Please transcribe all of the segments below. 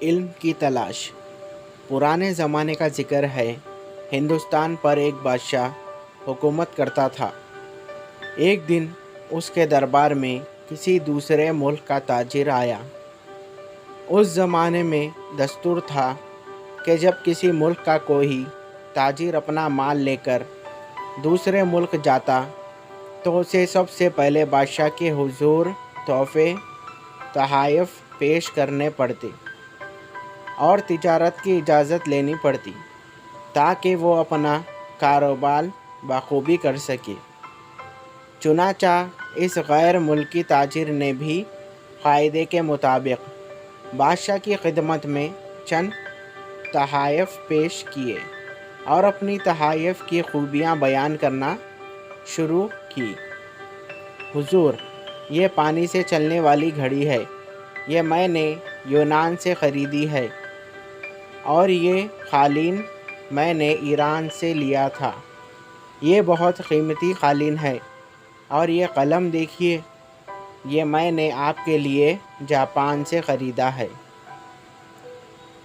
علم کی تلاش۔ پرانے زمانے کا ذکر ہے، ہندوستان پر ایک بادشاہ حکومت کرتا تھا۔ ایک دن اس کے دربار میں کسی دوسرے ملک کا تاجر آیا۔ اس زمانے میں دستور تھا کہ جب کسی ملک کا کوئی تاجر اپنا مال لے کر دوسرے ملک جاتا تو اسے سب سے پہلے بادشاہ کے حضور تحفے تحائف پیش کرنے پڑتے اور تجارت کی اجازت لینی پڑتی تاکہ وہ اپنا کاروبار بخوبی کر سکے۔ چنانچہ اس غیر ملکی تاجر نے بھی قاعدے کے مطابق بادشاہ کی خدمت میں چند تحائف پیش کیے اور اپنی تحائف کی خوبیاں بیان کرنا شروع کی۔ حضور، یہ پانی سے چلنے والی گھڑی ہے، یہ میں نے یونان سے خریدی ہے، اور یہ قالین میں نے ایران سے لیا تھا۔ یہ بہت قیمتی قالین ہے، اور یہ قلم دیکھیے، یہ میں نے آپ کے لیے جاپان سے خریدا ہے۔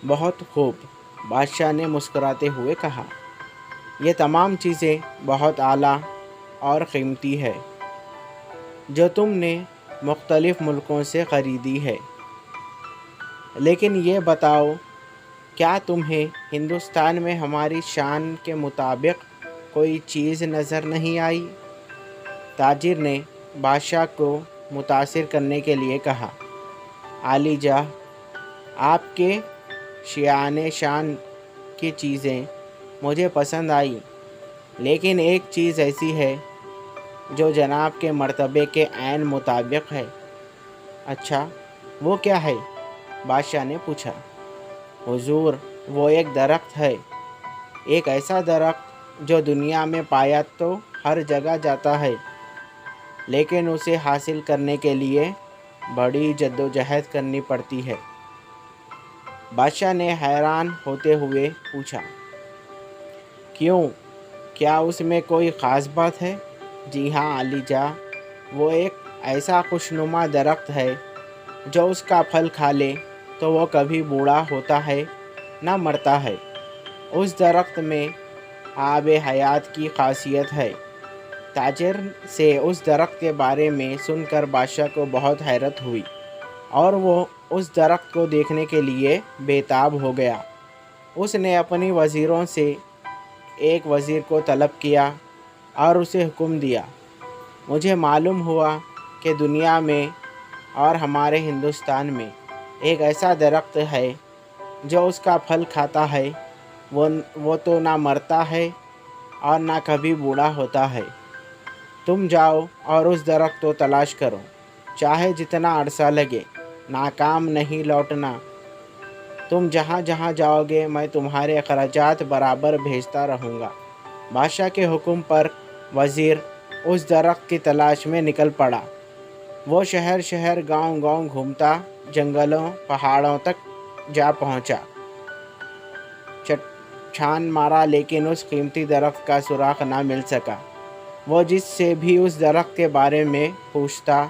بہت خوب، بادشاہ نے مسکراتے ہوئے کہا، یہ تمام چیزیں بہت اعلیٰ اور قیمتی ہے جو تم نے مختلف ملکوں سے خریدی ہے، لیکن یہ بتاؤ، کیا تمہیں ہندوستان میں ہماری شان کے مطابق کوئی چیز نظر نہیں آئی؟ تاجر نے بادشاہ کو متاثر کرنے کے لیے کہا، عالی جاہ، آپ کے شایان شان کی چیزیں مجھے پسند آئی، لیکن ایک چیز ایسی ہے جو جناب کے مرتبے کے عین مطابق ہے۔ اچھا، وہ کیا ہے؟ بادشاہ نے پوچھا۔ حضور، وہ ایک درخت ہے، ایک ایسا درخت جو دنیا میں پایا تو ہر جگہ جاتا ہے، لیکن اسے حاصل کرنے کے لیے بڑی جدوجہد کرنی پڑتی ہے۔ بادشاہ نے حیران ہوتے ہوئے پوچھا، کیوں؟ کیا اس میں کوئی خاص بات ہے؟ جی ہاں عالی جاہ، وہ ایک ایسا خوشنما درخت ہے جو اس کا پھل کھا لے تو وہ کبھی بوڑھا ہوتا ہے نہ مرتا ہے۔ اس درخت میں آب حیات کی خاصیت ہے۔ تاجر سے اس درخت کے بارے میں سن کر بادشاہ کو بہت حیرت ہوئی، اور وہ اس درخت کو دیکھنے کے لیے بےتاب ہو گیا۔ اس نے اپنی وزیروں سے ایک وزیر کو طلب کیا اور اسے حکم دیا، مجھے معلوم ہوا کہ دنیا میں اور ہمارے ہندوستان میں ایک ایسا درخت ہے جو اس کا پھل کھاتا ہے، وہ تو نہ مرتا ہے اور نہ کبھی بوڑھا ہوتا ہے۔ تم جاؤ اور اس درخت کو تلاش کرو، چاہے جتنا عرصہ لگے، ناکام نہیں لوٹنا۔ تم جہاں جہاں جاؤ گے میں تمہارے اخراجات برابر بھیجتا رہوں گا۔ بادشاہ کے حکم پر وزیر اس درخت کی تلاش میں نکل پڑا۔ وہ شہر شہر گاؤں گاؤں گھومتا، جنگلوں پہاڑوں تک جا پہنچا، چھان مارا، لیکن اس قیمتی درخت کا سراغ نہ مل سکا۔ وہ جس سے بھی اس درخت کے بارے میں پوچھتا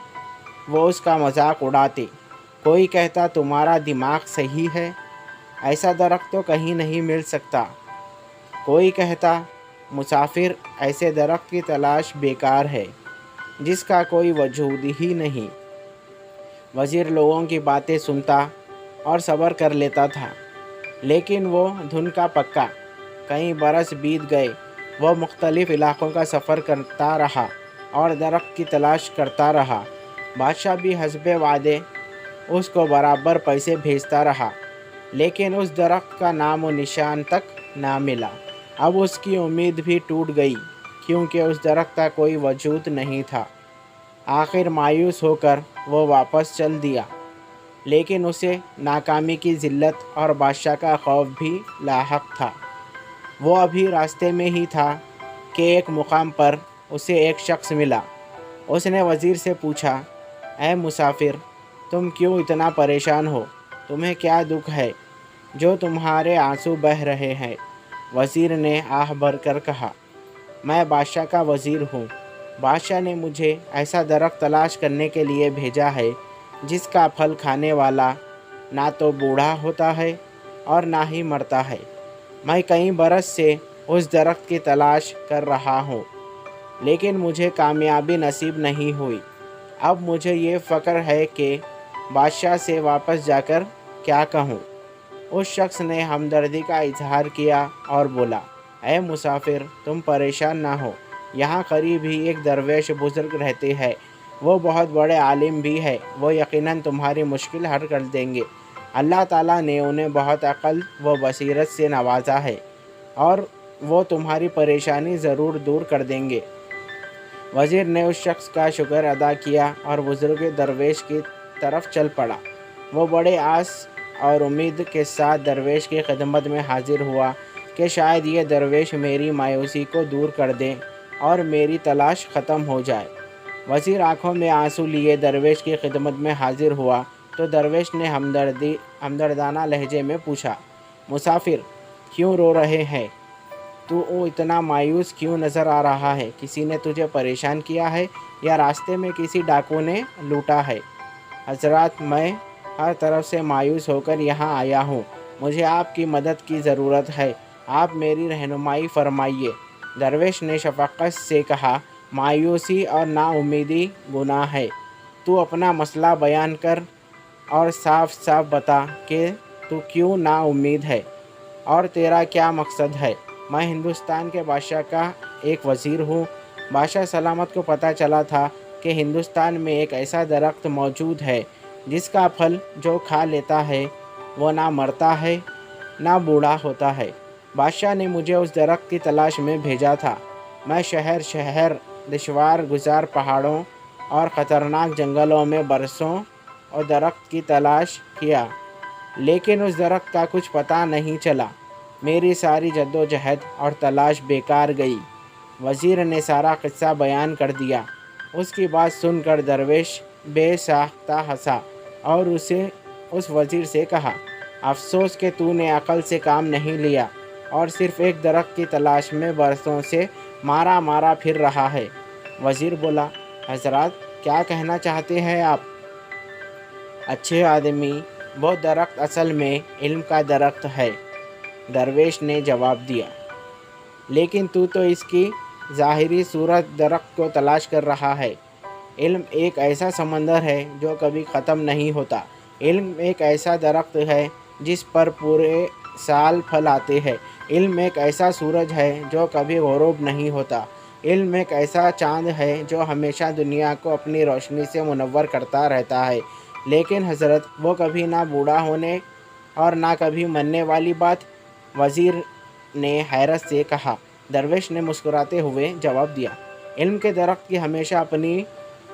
وہ اس کا مذاق اڑاتے۔ کوئی کہتا تمہارا دماغ صحیح ہے، ایسا درخت تو کہیں نہیں مل سکتا۔ کوئی کہتا مسافر، ایسے درخت کی تلاش بیکار ہے جس کا کوئی وجود ہی نہیں۔ وزیر لوگوں کی باتیں سنتا اور صبر کر لیتا تھا، لیکن وہ دھن کا پکا۔ کئی برس بیت گئے، وہ مختلف علاقوں کا سفر کرتا رہا اور درخت کی تلاش کرتا رہا۔ بادشاہ بھی حسب وعدے اس کو برابر پیسے بھیجتا رہا، لیکن اس درخت کا نام و نشان تک نہ ملا۔ اب اس کی امید بھی ٹوٹ گئی، کیونکہ اس درخت کا کوئی وجود نہیں تھا۔ آخر مایوس ہو کر وہ واپس چل دیا، لیکن اسے ناکامی کی ذلت اور بادشاہ کا خوف بھی لاحق تھا۔ وہ ابھی راستے میں ہی تھا کہ ایک مقام پر اسے ایک شخص ملا۔ اس نے وزیر سے پوچھا، اے مسافر، تم کیوں اتنا پریشان ہو؟ تمہیں کیا دکھ ہے جو تمہارے آنسو بہہ رہے ہیں؟ وزیر نے آہ بھر کر کہا، میں بادشاہ کا وزیر ہوں۔ بادشاہ نے مجھے ایسا درخت تلاش کرنے کے لیے بھیجا ہے جس کا پھل کھانے والا ना तो बूढ़ा होता है और ना ही मरता है। मैं कई बरस से उस दरख्त की तलाश कर रहा हूँ, लेकिन मुझे कामयाबी नसीब नहीं हुई। अब मुझे ये फ़क्र है कि बादशाह से वापस जाकर क्या कहूँ। उस शख्स ने हमदर्दी का इजहार किया और बोला, ऐ मुसाफिर, तुम परेशान ना हो। यहाँ करीब ही एक दरवेश बुज़ुर्ग रहते हैं। वो बहुत बड़े आलिम भी है। वो यकीनन तुम्हारी मुश्किल हल कर देंगे। अल्लाह ताला ने उन्हें बहुत अक्ल व बसीरत से नवाजा है और वो तुम्हारी परेशानी ज़रूर दूर कर देंगे। वज़ीर ने उस शख्स का शुक्र अदा किया और बुज़ुर्ग दरवेश की तरफ चल पड़ा। वो बड़े आस और उम्मीद के साथ दरवेश की खिदमत में हाजिर हुआ कि शायद ये दरवेश मेरी मायूसी को दूर कर दें और मेरी तलाश ख़त्म हो जाए। वज़ीर आंखों में आंसू लिए दरवेश की खिदमत में हाजिर हुआ तो दरवेश ने हमदर्दाना लहजे में पूछा, मुसाफिर, क्यों रो रहे हैं? तू इतना मायूस क्यों नज़र आ रहा है? किसी ने तुझे परेशान किया है या रास्ते में किसी डाकू ने लूटा है? हजरत, मैं हर तरफ से मायूस होकर यहाँ आया हूँ। मुझे आपकी मदद की ज़रूरत है। आप मेरी रहनुमाई फरमाइए। दरवेश ने शफ़क़त से कहा, मायूसी और नाउमीदी गुनाह है। तू अपना मसला बयान कर और साफ साफ बता कि तू क्यों नाउम्मीद है और तेरा क्या मकसद है। मैं हिंदुस्तान के बादशाह का एक वज़ीर हूँ। बादशाह सलामत को पता चला था कि हिंदुस्तान में एक ऐसा दरख्त मौजूद है जिसका फल जो खा लेता है वो ना मरता है ना बूढ़ा होता है। बादशाह ने मुझे उस दरख्त की तलाश में भेजा था। मैं शहर शहर, दुश्वार गुजार पहाड़ों और ख़तरनाक जंगलों में बरसों और दरख्त की तलाश किया, लेकिन उस दरख्त का कुछ पता नहीं चला। मेरी सारी जद्दोजहद और तलाश बेकार गई। वज़ीर ने सारा किस्सा बयान कर दिया। उसकी बात सुनकर दरवेश बेसाख्ता हंसा और उस वज़ीर से कहा, अफसोस कि तूने अक़ल से काम नहीं लिया और सिर्फ़ एक दरख्त की तलाश में बरसों से मारा मारा फिर रहा है। वज़ीर बोला, हज़रत, क्या कहना चाहते हैं आप? अच्छे आदमी, वो दरख्त असल में इल्म का दरख्त है। दरवेश ने जवाब दिया, लेकिन तू तो इसकी ज़ाहिरी सूरत दरख्त को तलाश कर रहा है। इल्म एक ऐसा समंदर है जो कभी ख़त्म नहीं होता। इल्म एक ऐसा दरख्त है जिस पर पूरे साल फल आते हैं। इल्म एक ऐसा सूरज है जो कभी ग़ुरूब नहीं होता। इल्म एक ऐसा चाँद है जो हमेशा दुनिया को अपनी रोशनी से मुनव्वर करता रहता है। लेकिन हज़रत, वो कभी ना बूढ़ा होने और ना कभी मरने वाली बात। वज़ीर ने हैरत से कहा। दरवेश ने मुस्कुराते हुए जवाब दिया, इल्म के दरख्त की हमेशा अपनी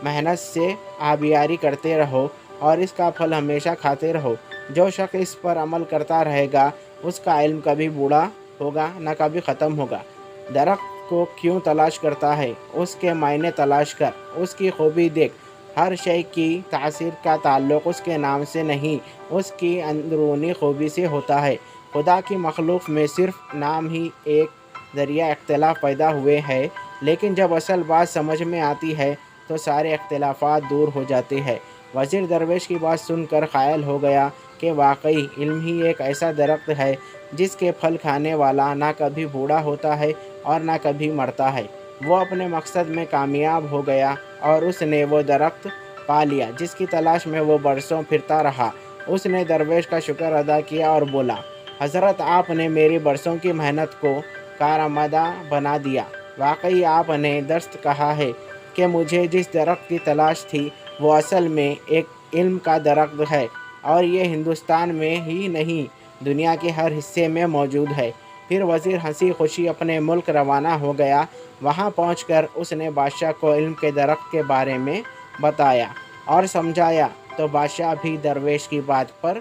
मेहनत से आबियारी करते रहो और इसका फल हमेशा खाते रहो। जो शख्स इस पर अमल करता रहेगा उसका इल्म कभी बूढ़ा होगा ना कभी ख़त्म होगा। दरख्त को क्यों तलाश करता है? उसके मायने तलाश कर, उसकी खूबी देख। हर शय की तासीर का ताल्लुक़ उसके नाम से नहीं, उसकी अंदरूनी खूबी से होता है। खुदा की मखलूक़ में सिर्फ़ नाम ही एक ज़रिया इख्तिलाफ़ पैदा हुए हैं, लेकिन जब असल बात समझ में आती है तो सारे इख्तिलाफ़ात दूर हो जाते हैं। वज़ीर दरवेश की बात सुनकर क़ायल हो गया कि वाकई इल्म ही एक ऐसा दरख्त है जिसके फल खाने वाला ना कभी बूढ़ा होता है और ना कभी मरता है। वो अपने मकसद में कामयाब हो गया और उसने वो दरख्त पा लिया जिसकी तलाश में वो बरसों फिरता रहा। उसने दरवेश का शुक्र अदा किया और बोला, हज़रत, आपने मेरी बरसों की मेहनत को कारआमदा बना दिया। वाकई आपने दर्स्त कहा है कि मुझे जिस दरख्त की तलाश थी वो असल में एक इल्म का दरख्त है और ये हिंदुस्तान में ही नहीं दुनिया के हर हिस्से में मौजूद है। फिर वज़ीर हंसी खुशी अपने मुल्क रवाना हो गया। वहाँ पहुंचकर उसने बादशाह को इल्म के दरख्त के बारे में बताया और समझाया तो बादशाह भी दरवेश की बात पर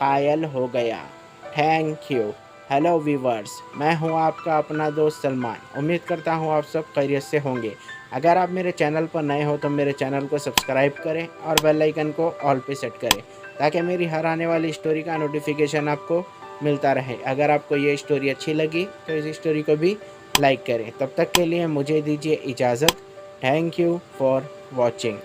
कायल हो गया। Thank you. हेलो व्यूवर्स, मैं हूं आपका अपना दोस्त सलमान। उम्मीद करता हूं आप सब खैरियत से होंगे। अगर आप मेरे चैनल पर नए हो तो मेरे चैनल को सब्सक्राइब करें और बेल आइकन को ऑल पे सेट करें ताकि मेरी हर आने वाली स्टोरी का नोटिफिकेशन आपको मिलता रहे। अगर आपको ये स्टोरी अच्छी लगी तो इस स्टोरी को भी लाइक करें। तब तक के लिए मुझे दीजिए इजाज़त। Thank you for watching.